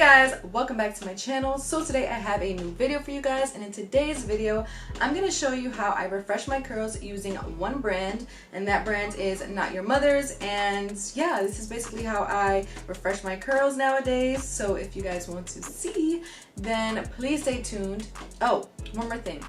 guys, welcome back to my channel. So today I have a new video for you guys, and in today's video I'm going to show you how I refresh my curls using one brand, and that brand is Not Your Mother's. And yeah, this is basically how I refresh my curls nowadays. So if you guys want to see, then please stay tuned. Oh, one more thing.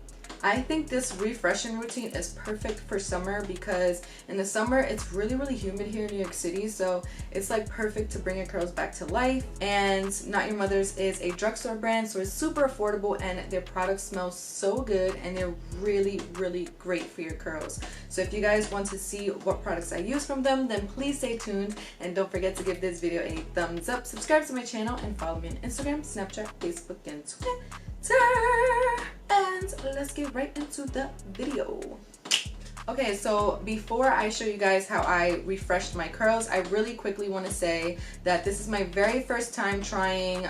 I think this refreshing routine is perfect for summer because in the summer it's really humid here in New York City, so it's like perfect to bring your curls back to life. And Not Your Mother's is a drugstore brand, so it's super affordable and their products smell so good and they're really great for your curls. So if you guys want to see what products I use from them, then please stay tuned and don't forget to give this video a thumbs up, subscribe to my channel, and follow me on Instagram, Snapchat, Facebook, and Twitter. And let's get right into the video. Okay, so before I show you guys how I refreshed my curls, I really quickly want to say that this is my very first time trying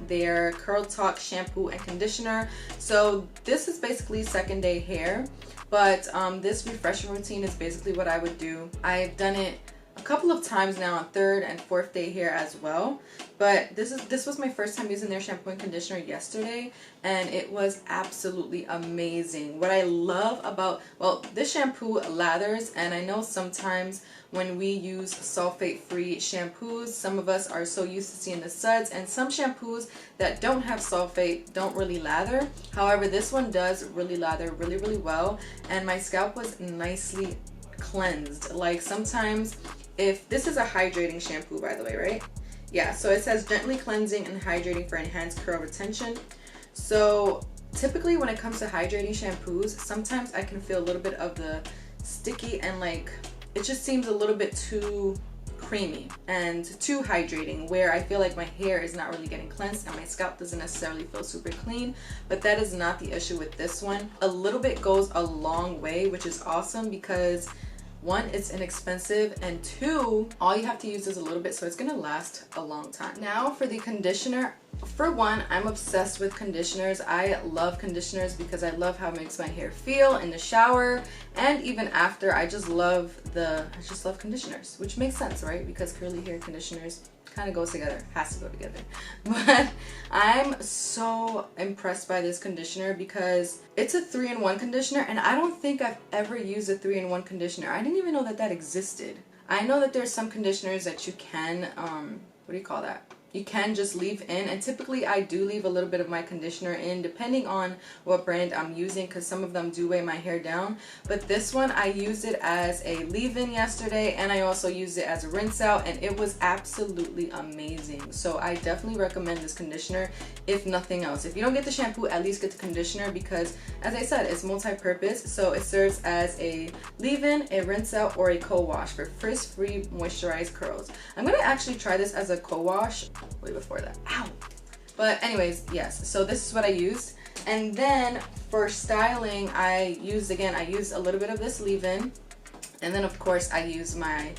their Curl Talk shampoo and conditioner. So this is basically second day hair, but this refreshing routine is basically what I would do. I've done it a couple of times now on third and fourth day hair as well, but this was my first time using their shampoo and conditioner yesterday, and it was absolutely amazing. What I love about, well, this shampoo lathers, and I know sometimes when we use sulfate-free shampoos, some of us are so used to seeing the suds, and some shampoos that don't have sulfate don't really lather. However, this one does really lather really well, and my scalp was nicely cleansed. Like sometimes, if this is a hydrating shampoo, by the way, right? Yeah, so it says gently cleansing and hydrating for enhanced curl retention. So typically when it comes to hydrating shampoos, sometimes I can feel a little bit of the sticky and like it just seems a little bit too creamy and too hydrating, where I feel like my hair is not really getting cleansed and my scalp doesn't necessarily feel super clean. But that is not the issue with this one. A little bit goes a long way, which is awesome because one, it's inexpensive, and two, all you have to use is a little bit, so it's gonna last a long time. Now for the conditioner. For one, I'm obsessed with conditioners. I love conditioners because I love how it makes my hair feel in the shower and even after. I just love conditioners, which makes sense, right? Because curly hair conditioners kind of goes together, has to go together. But I'm so impressed by this conditioner because it's a 3-in-1 conditioner, and I don't think I've ever used a 3-in-1 conditioner. I didn't even know that that existed. I know that there's some conditioners that you can what do you call that? You can just leave in, and typically I do leave a little bit of my conditioner in depending on what brand I'm using, because some of them do weigh my hair down. But this one, I used it as a leave-in yesterday, and I also used it as a rinse out, and it was absolutely amazing. So I definitely recommend this conditioner if nothing else. If you don't get the shampoo, at least get the conditioner because, as I said, it's multi-purpose. So it serves as a leave-in, a rinse out, or a co-wash for frizz-free moisturized curls. I'm gonna actually try this as a co-wash way before that. Ow! But anyways, yes, so this is what I used. And then for styling, I used a little bit of this leave-in, and then of course I used my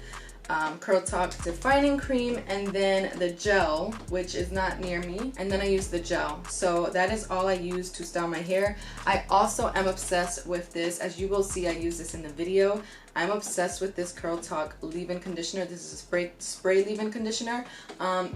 Curl Talk defining cream, and then the gel, which is not near me, and then I used the gel. So that is all I use to style my hair. I also am obsessed with this. As you will see, I use this in the video. I'm obsessed with this Curl Talk leave-in conditioner. This is a spray leave-in conditioner.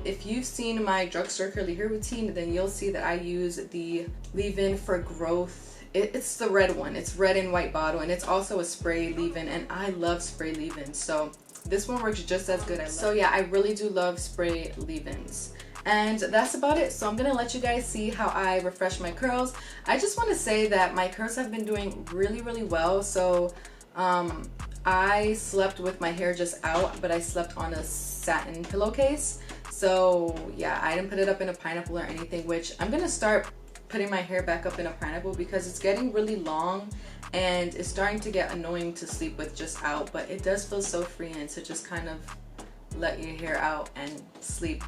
If you've seen my drugstore curly hair routine, then you'll see that I use the leave-in for growth. It's the red one. It's red and white bottle, and it's also a spray leave-in, and I love spray leave-in. So this one works just as good. So yeah, I really do love spray leave-ins. And that's about it. So I'm gonna let you guys see how I refresh my curls. I just want to say that my curls have been doing really well. So I slept with my hair just out, but I slept on a satin pillowcase. So yeah, I didn't put it up in a pineapple or anything, which I'm gonna start putting my hair back up in a pineapple because it's getting really long and it's starting to get annoying to sleep with just out, but it does feel so freeing to just kind of let your hair out and sleep.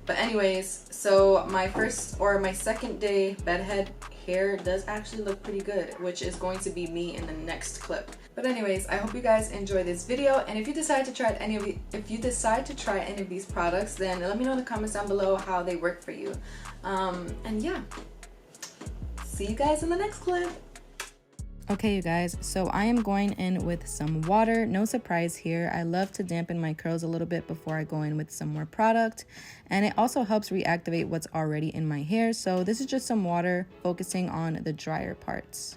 But anyways, so my second day bedhead hair does actually look pretty good, which is going to be me in the next clip. But anyways, I hope you guys enjoy this video, and if you decide to try any of these products, then let me know in the comments down below how they work for you. And yeah, see you guys in the next clip. Okay, you guys, so I am going in with some water. No surprise here. I love to dampen my curls a little bit before I go in with some more product. And it also helps reactivate what's already in my hair. So this is just some water focusing on the drier parts.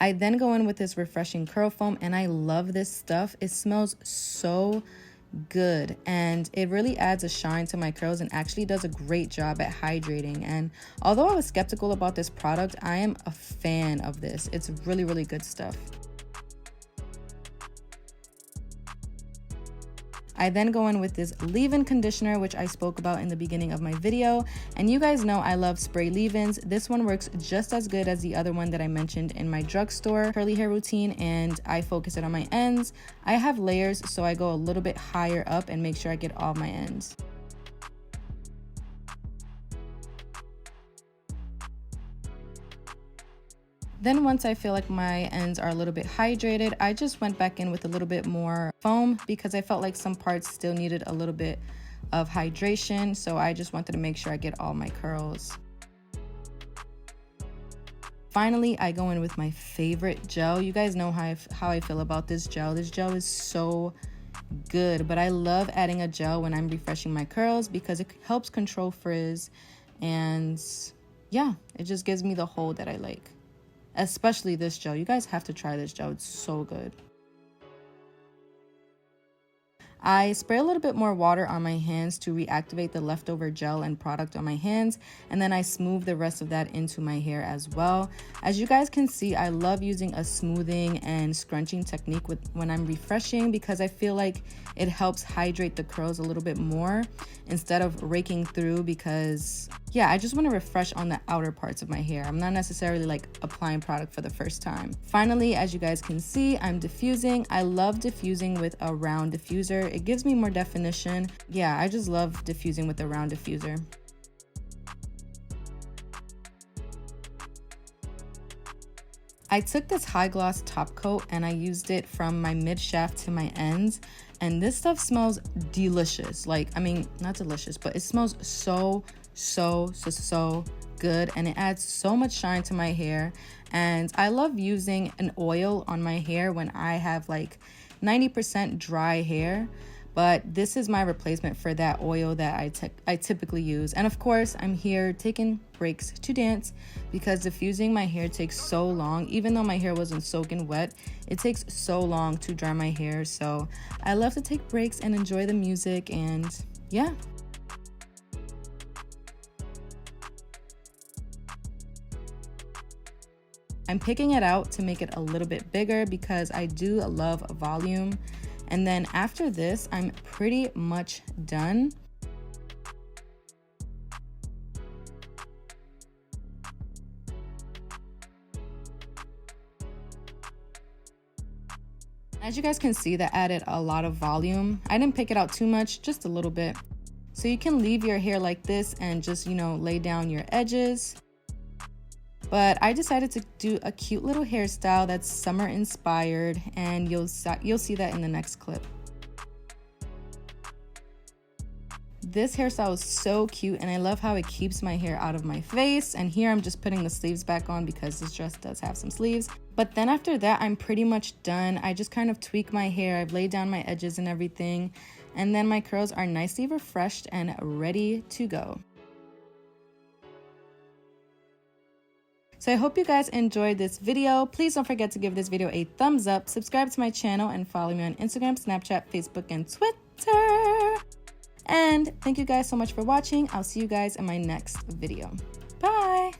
I then go in with this refreshing curl foam, and I love this stuff. It smells so good and it really adds a shine to my curls and actually does a great job at hydrating. And although I was skeptical about this product, I am a fan of this. It's really good stuff. I then go in with this leave-in conditioner, which I spoke about in the beginning of my video. And you guys know I love spray leave-ins. This one works just as good as the other one that I mentioned in my drugstore curly hair routine, and I focus it on my ends. I have layers, so I go a little bit higher up and make sure I get all my ends. Then once I feel like my ends are a little bit hydrated, I just went back in with a little bit more foam because I felt like some parts still needed a little bit of hydration. So I just wanted to make sure I get all my curls. Finally, I go in with my favorite gel. You guys know how I feel about this gel. This gel is so good, but I love adding a gel when I'm refreshing my curls because it helps control frizz. And yeah, it just gives me the hold that I like. Especially this gel. You guys have to try this gel. It's so good. I spray a little bit more water on my hands to reactivate the leftover gel and product on my hands, and then I smooth the rest of that into my hair as well. As you guys can see, I love using a smoothing and scrunching technique when I'm refreshing because I feel like it helps hydrate the curls a little bit more instead of raking through, because yeah, I just want to refresh on the outer parts of my hair. I'm not necessarily like applying product for the first time. Finally, as you guys can see, I'm diffusing. I love diffusing with a round diffuser. It gives me more definition. Yeah, I just love diffusing with a round diffuser. I took this high gloss top coat and I used it from my mid shaft to my ends, and this stuff smells delicious. Like, I mean, not delicious, but it smells so good, and it adds so much shine to my hair. And I love using an oil on my hair when I have like 90% dry hair, but this is my replacement for that oil that I typically use. And of course, I'm here taking breaks to dance because diffusing my hair takes so long. Even though my hair wasn't soaking wet, it takes so long to dry my hair. So I love to take breaks and enjoy the music, and yeah. I'm picking it out to make it a little bit bigger because I do love volume. And then after this, I'm pretty much done. As you guys can see, that added a lot of volume. I didn't pick it out too much, just a little bit. So you can leave your hair like this and just, lay down your edges. But I decided to do a cute little hairstyle that's summer inspired, and you'll see that in the next clip. This hairstyle is so cute, and I love how it keeps my hair out of my face. And here I'm just putting the sleeves back on because this dress does have some sleeves. But then after that, I'm pretty much done. I just kind of tweak my hair. I've laid down my edges and everything. And then my curls are nicely refreshed and ready to go. So I hope you guys enjoyed this video. Please don't forget to give this video a thumbs up, subscribe to my channel, and follow me on Instagram, Snapchat, Facebook, and Twitter. And thank you guys so much for watching. I'll see you guys in my next video. Bye!